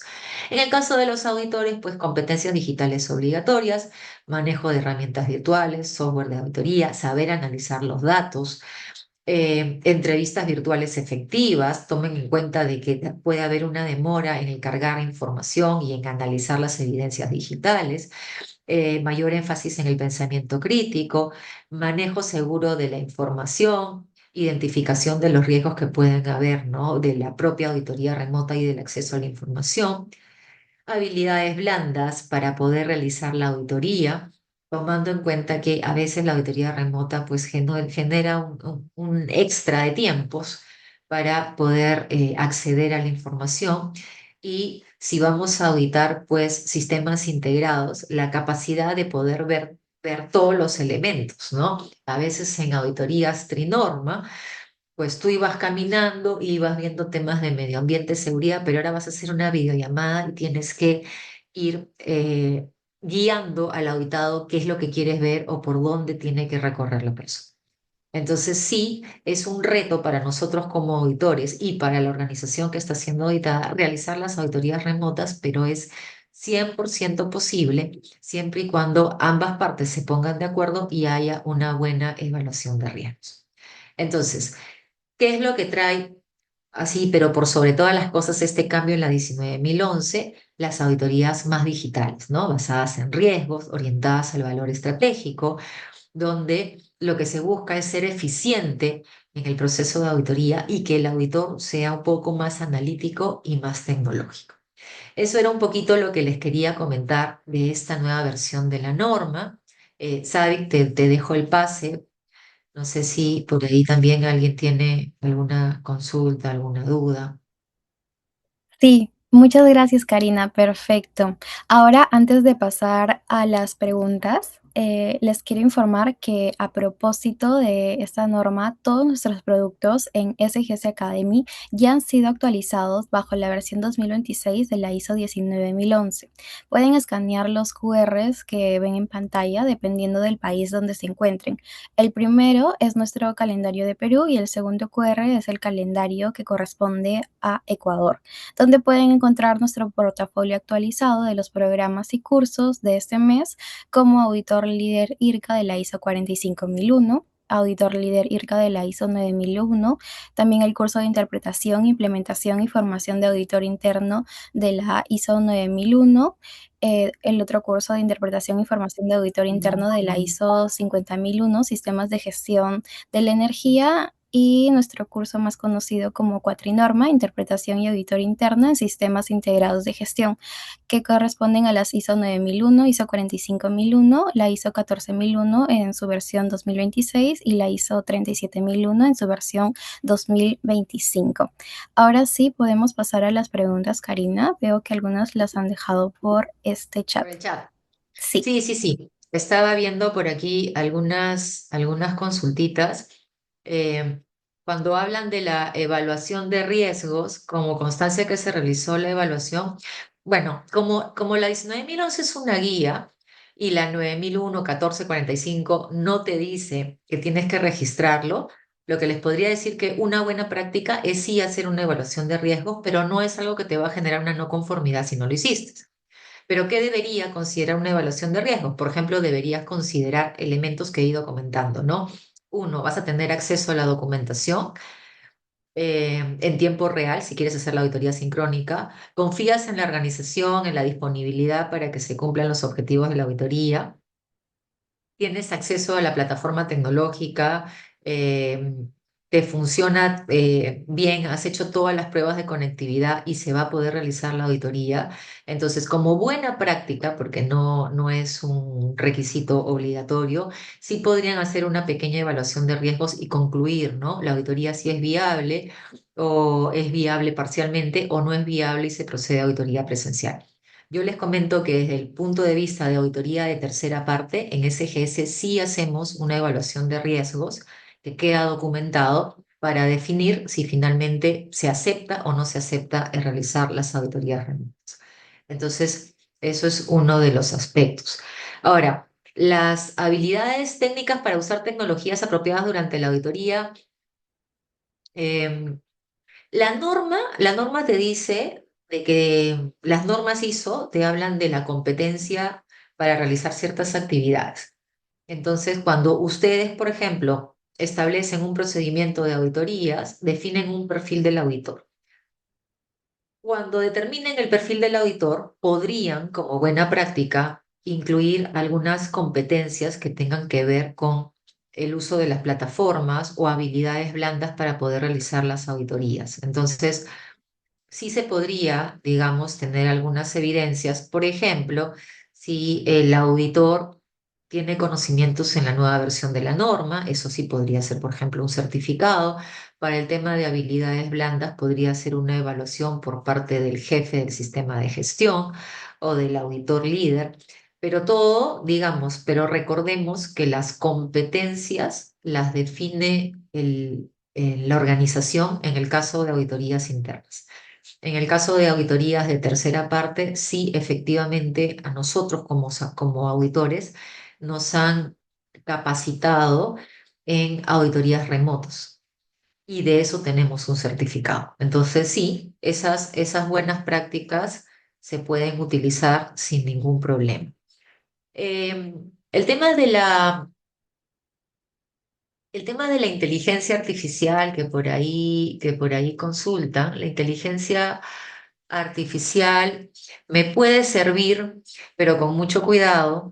S3: En el caso de los auditores, pues competencias digitales obligatorias, manejo de herramientas virtuales, software de auditoría, saber analizar los datos, entrevistas virtuales efectivas. Tomen en cuenta de que puede haber una demora en el cargar información y en analizar las evidencias digitales, mayor énfasis en el pensamiento crítico, manejo seguro de la información, identificación de los riesgos que pueden haber, ¿no? De la propia auditoría remota y del acceso a la información, habilidades blandas para poder realizar la auditoría, tomando en cuenta que a veces la auditoría remota pues genera un extra de tiempos para poder acceder a la información. Y si vamos a auditar pues sistemas integrados, la capacidad de poder ver todos los elementos, ¿no? A veces en auditorías trinorma pues tú ibas caminando y ibas viendo temas de medio ambiente, seguridad, pero ahora vas a hacer una videollamada y tienes que ir guiando al auditado qué es lo que quieres ver o por dónde tiene que recorrer la persona. Entonces sí, es un reto para nosotros como auditores y para la organización que está siendo auditada realizar las auditorías remotas, pero es 100% posible siempre y cuando ambas partes se pongan de acuerdo y haya una buena evaluación de riesgos. Entonces, ¿qué es lo que trae así, pero por sobre todas las cosas, este cambio en la 19.011? Las auditorías más digitales, ¿no? Basadas en riesgos, orientadas al valor estratégico, donde lo que se busca es ser eficiente en el proceso de auditoría y que el auditor sea un poco más analítico y más tecnológico. Eso era un poquito lo que les quería comentar de esta nueva versión de la norma. Sadik, te dejo el pase. No sé si por ahí también alguien tiene alguna consulta, alguna duda.
S1: Sí, muchas gracias, Karina. Perfecto. Ahora, antes de pasar a las preguntas, les quiero informar que a propósito de esta norma, todos nuestros productos en SGS Academy ya han sido actualizados bajo la versión 2026 de la ISO 19011. Pueden escanear los QRs que ven en pantalla dependiendo del país donde se encuentren. El primero es nuestro calendario de Perú y el segundo QR es el calendario que corresponde a Ecuador, donde pueden encontrar nuestro portafolio actualizado de los programas y cursos de este mes como auditor líder IRCA de la ISO 45001, auditor líder IRCA de la ISO 9001, también el curso de interpretación, implementación y formación de auditor interno de la ISO 9001, el otro curso de interpretación y formación de auditor interno de la ISO 50001, sistemas de gestión de la energía, y nuestro curso más conocido como Cuatrinorma, interpretación y auditor interno en sistemas integrados de gestión, que corresponden a las ISO 9001, ISO 45001, la ISO 14001 en su versión 2026 y la ISO 37001 en su versión 2025. Ahora sí podemos pasar a las preguntas, Karina. Veo que algunas las han dejado por este
S3: Por
S1: chat.
S3: el chat.
S1: Sí.
S3: Sí, sí, sí. Estaba viendo por aquí algunas consultitas. Eh, Cuando hablan de la evaluación de riesgos, como constancia que se realizó la evaluación, bueno, como la 19.011 es una guía y la 9001, 1445 no te dice que tienes que registrarlo, lo que les podría decir que una buena práctica es sí hacer una evaluación de riesgos, pero no es algo que te va a generar una no conformidad si no lo hiciste. Pero ¿qué debería considerar una evaluación de riesgos? Por ejemplo, deberías considerar elementos que he ido comentando, ¿no? Uno, vas a tener acceso a la documentación en tiempo real si quieres hacer la auditoría sincrónica. Confías en la organización, en la disponibilidad para que se cumplan los objetivos de la auditoría. Tienes acceso a la plataforma tecnológica, eh, te funciona bien, has hecho todas las pruebas de conectividad y se va a poder realizar la auditoría. Entonces, como buena práctica, porque no es un requisito obligatorio, sí podrían hacer una pequeña evaluación de riesgos y concluir, ¿no? La auditoría si es viable o es viable parcialmente o no es viable y se procede a auditoría presencial. Yo les comento que desde el punto de vista de auditoría de tercera parte, en SGS sí hacemos una evaluación de riesgos que queda documentado para definir si finalmente se acepta o no se acepta en realizar las auditorías remotas. Entonces, eso es uno de los aspectos. Ahora, las habilidades técnicas para usar tecnologías apropiadas durante la auditoría. em, la norma te dice de que las normas ISO te hablan de la competencia para realizar ciertas actividades. Entonces, cuando ustedes, por ejemplo, establecen un procedimiento de auditorías, definen un perfil del auditor. Cuando determinen el perfil del auditor, podrían, como buena práctica, incluir algunas competencias que tengan que ver con el uso de las plataformas o habilidades blandas para poder realizar las auditorías. Entonces, sí se podría, digamos, tener algunas evidencias. Por ejemplo, si el auditor tiene conocimientos en la nueva versión de la norma, eso sí podría ser, por ejemplo, un certificado. Para el tema de habilidades blandas, podría ser una evaluación por parte del jefe del sistema de gestión o del auditor líder. Pero todo, digamos, pero recordemos que las competencias las define la organización en el caso de auditorías internas. En el caso de auditorías de tercera parte, sí, efectivamente, a nosotros como auditores nos han capacitado en auditorías remotas y de eso tenemos un certificado. Entonces, sí, esas buenas prácticas se pueden utilizar sin ningún problema. El tema de la inteligencia artificial que por ahí consultan, la inteligencia artificial me puede servir, pero con mucho cuidado.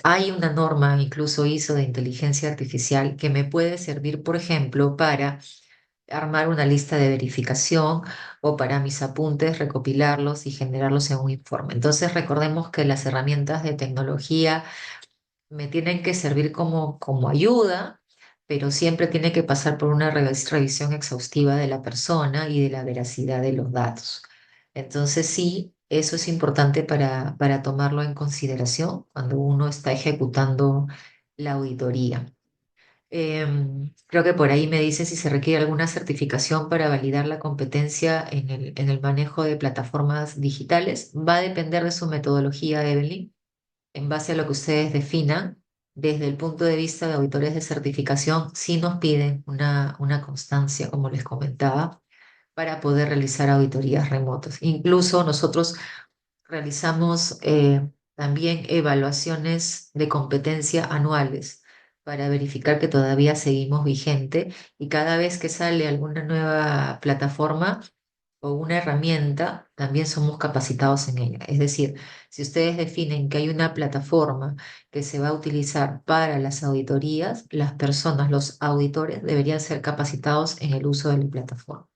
S3: Hay una norma, incluso ISO de inteligencia artificial, que me puede servir, por ejemplo, para armar una lista de verificación o para mis apuntes, recopilarlos y generarlos en un informe. Entonces, recordemos que las herramientas de tecnología me tienen que servir como ayuda, pero siempre tiene que pasar por una revisión exhaustiva de la persona y de la veracidad de los datos. Entonces sí, eso es importante para tomarlo en consideración cuando uno está ejecutando la auditoría. Creo que por ahí me dice si se requiere alguna certificación para validar la competencia en el manejo de plataformas digitales. Va a depender de su metodología, Evelyn, en base a lo que ustedes definan. Desde el punto de vista de auditores de certificación, sí nos piden una constancia, como les comentaba, para poder realizar auditorías remotas. Incluso nosotros realizamos también evaluaciones de competencia anuales para verificar que todavía seguimos vigente y cada vez que sale alguna nueva plataforma o una herramienta, también somos capacitados en ella. Es decir, si ustedes definen que hay una plataforma que se va a utilizar para las auditorías, las personas, los auditores, deberían ser capacitados en el uso de la plataforma.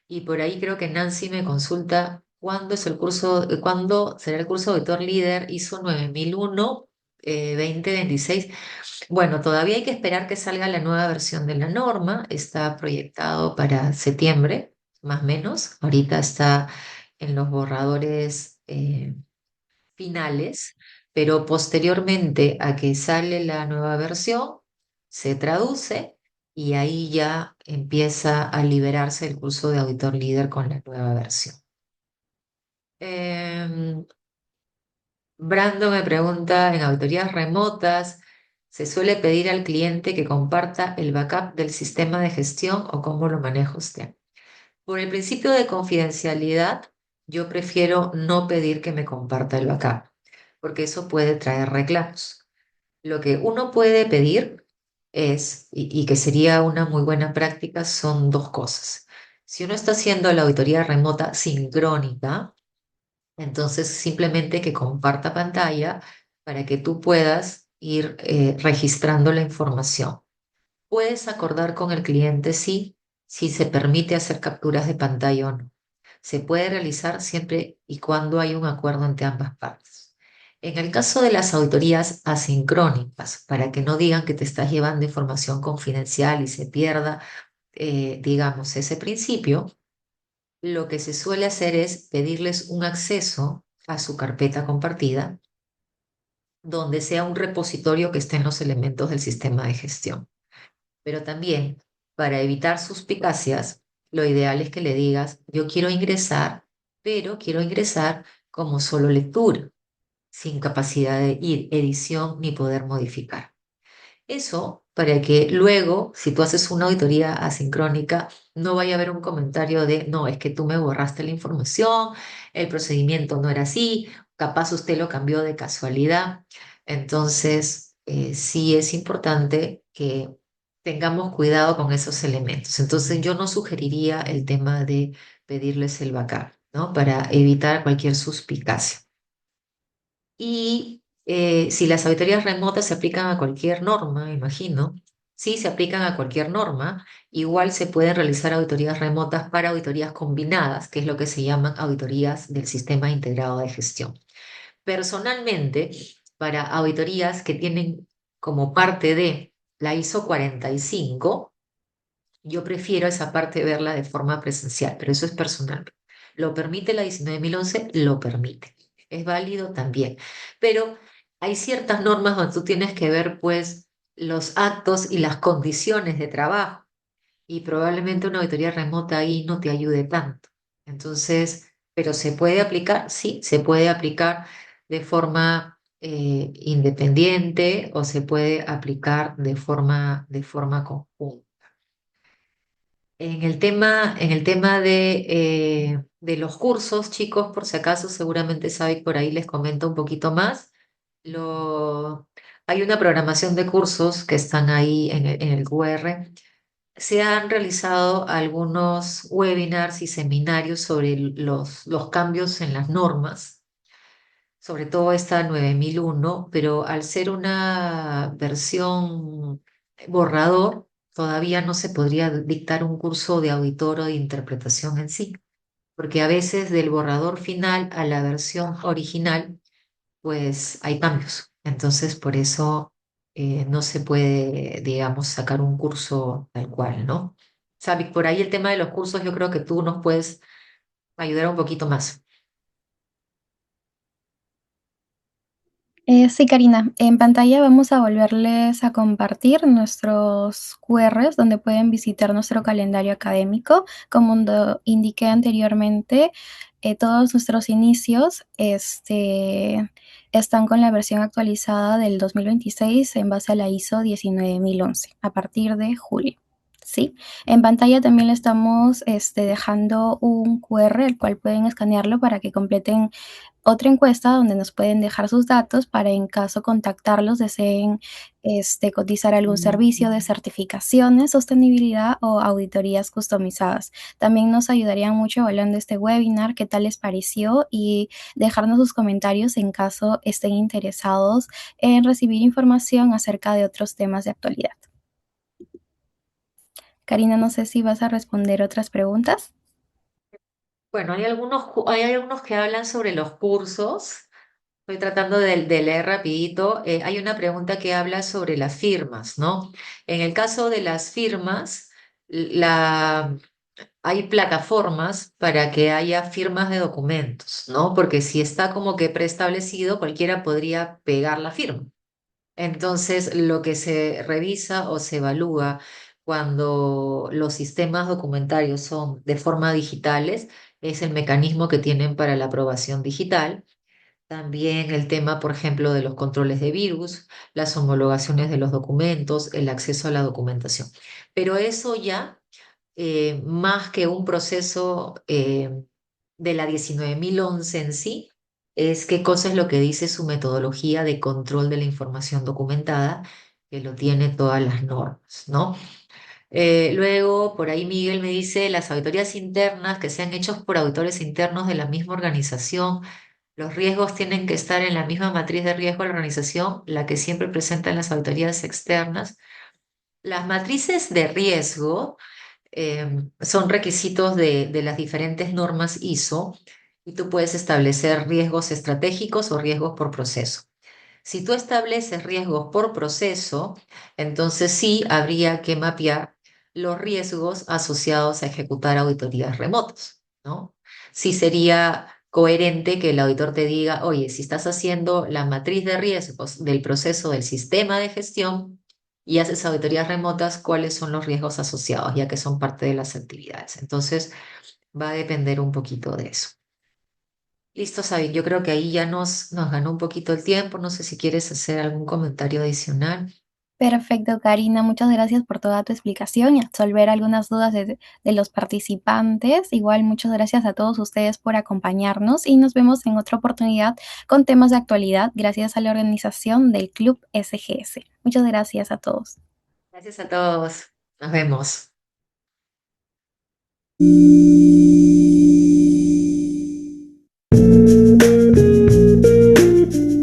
S3: Y por ahí creo que Nancy me consulta cuándo es el curso, cuándo será el curso de auditor líder ISO 9001 2026. Bueno, todavía hay que esperar que salga la nueva versión de la norma. Está proyectado para septiembre, más o menos. Ahorita está en los borradores finales, pero posteriormente a que sale la nueva versión, se traduce y ahí ya empieza a liberarse el curso de auditor líder con la nueva versión. Em, Brando me pregunta, en auditorías remotas, ¿se suele pedir al cliente que comparta el backup del sistema de gestión o cómo lo maneja usted? Por el principio de confidencialidad, yo prefiero no pedir que me comparta el backup, porque eso puede traer reclamos. Lo que uno puede pedir es, y que sería una muy buena práctica, son dos cosas. Si uno está haciendo la auditoría remota sincrónica, entonces simplemente que comparta pantalla para que tú puedas ir registrando la información. Puedes acordar con el cliente si se permite hacer capturas de pantalla o no. Se puede realizar siempre y cuando hay un acuerdo entre ambas partes. En el caso de las auditorías asincrónicas, para que no digan que te estás llevando información confidencial y se pierda, digamos, ese principio, lo que se suele hacer es pedirles un acceso a su carpeta compartida, donde sea un repositorio que estén los elementos del sistema de gestión. Pero también, para evitar suspicacias, lo ideal es que le digas, yo quiero ingresar, pero quiero ingresar como solo lectura, sin capacidad de edición ni poder modificar. Eso para que luego, si tú haces una auditoría asincrónica, no vaya a haber un comentario de, no, es que tú me borraste la información, el procedimiento no era así, capaz usted lo cambió de casualidad. Entonces, sí es importante que tengamos cuidado con esos elementos. Entonces, yo no sugeriría el tema de pedirles el backup, ¿no? Para evitar cualquier suspicacia. Y si las auditorías remotas se aplican a cualquier norma, imagino, sí se aplican a cualquier norma, igual se pueden realizar auditorías remotas para auditorías combinadas, que es lo que se llaman auditorías del sistema integrado de gestión. Personalmente, para auditorías que tienen como parte de la ISO 45, yo prefiero esa parte verla de forma presencial, pero eso es personal. ¿Lo permite la 19.011? Lo permite. Es válido también. Pero hay ciertas normas donde tú tienes que ver, pues, los actos y las condiciones de trabajo. Y probablemente una auditoría remota ahí no te ayude tanto. Entonces, ¿pero se puede aplicar? Sí, se puede aplicar de forma independiente o se puede aplicar de forma conjunta. En el tema de los cursos, chicos, por si acaso, seguramente Sabi por ahí les comenta un poquito más. Lo, Hay una programación de cursos que están ahí en el QR. Se han realizado algunos webinars y seminarios sobre los cambios en las normas, sobre todo esta 9001, pero al ser una versión borrador, todavía no se podría dictar un curso de auditor o de interpretación en sí, porque a veces del borrador final a la versión original, pues hay cambios. Entonces, por eso no se puede, digamos, sacar un curso tal cual, ¿no? Sabi, por ahí el tema de los cursos, yo creo que tú nos puedes ayudar un poquito más.
S1: Sí, Karina, en pantalla vamos a volverles a compartir nuestros QRs donde pueden visitar nuestro calendario académico. Como indiqué anteriormente, todos nuestros inicios están con la versión actualizada del 2026 en base a la ISO 19011 a partir de julio. Sí, en pantalla también le estamos dejando un QR, el cual pueden escanearlo para que completen otra encuesta donde nos pueden dejar sus datos para en caso contactarlos deseen cotizar algún servicio de certificaciones, sostenibilidad o auditorías customizadas. También nos ayudarían mucho evaluando este webinar, qué tal les pareció y dejarnos sus comentarios en caso estén interesados en recibir información acerca de otros temas de actualidad. Karina, no sé si vas a responder otras preguntas.
S3: Bueno, hay algunos que hablan sobre los cursos. Estoy tratando de leer rapidito. Hay una pregunta que habla sobre las firmas, ¿no? En el caso de las firmas, la, hay plataformas para que haya firmas de documentos, ¿no? Porque si está como que preestablecido, cualquiera podría pegar la firma. Entonces, lo que se revisa o se evalúa cuando los sistemas documentarios son de forma digitales es el mecanismo que tienen para la aprobación digital. También el tema, por ejemplo, de los controles de virus, las homologaciones de los documentos, el acceso a la documentación. Pero eso ya, más que un proceso de la 19.011 en sí, es qué cosa es lo que dice su metodología de control de la información documentada, que lo tiene todas las normas, ¿no? Luego, por ahí Miguel me dice, las auditorías internas que sean hechos por auditores internos de la misma organización, los riesgos tienen que estar en la misma matriz de riesgo de la organización, la que siempre presentan las auditorías externas. Las matrices de riesgo son requisitos de las diferentes normas ISO y tú puedes establecer riesgos estratégicos o riesgos por proceso. Si tú estableces riesgos por proceso, entonces sí habría que mapear los riesgos asociados a ejecutar auditorías remotas, ¿no? Sí sería coherente que el auditor te diga, oye, si estás haciendo la matriz de riesgos del proceso del sistema de gestión y haces auditorías remotas, ¿cuáles son los riesgos asociados, ya que son parte de las actividades? Entonces, va a depender un poquito de eso. Listo, Sabine. Yo creo que ahí ya nos ganó un poquito el tiempo. No sé si quieres hacer algún comentario adicional.
S1: Perfecto, Karina, muchas gracias por toda tu explicación y absolver algunas dudas de los participantes. Igual, muchas gracias a todos ustedes por acompañarnos y nos vemos en otra oportunidad con temas de actualidad gracias a la organización del Club SGS. Muchas gracias a todos.
S3: Gracias a todos. Nos vemos.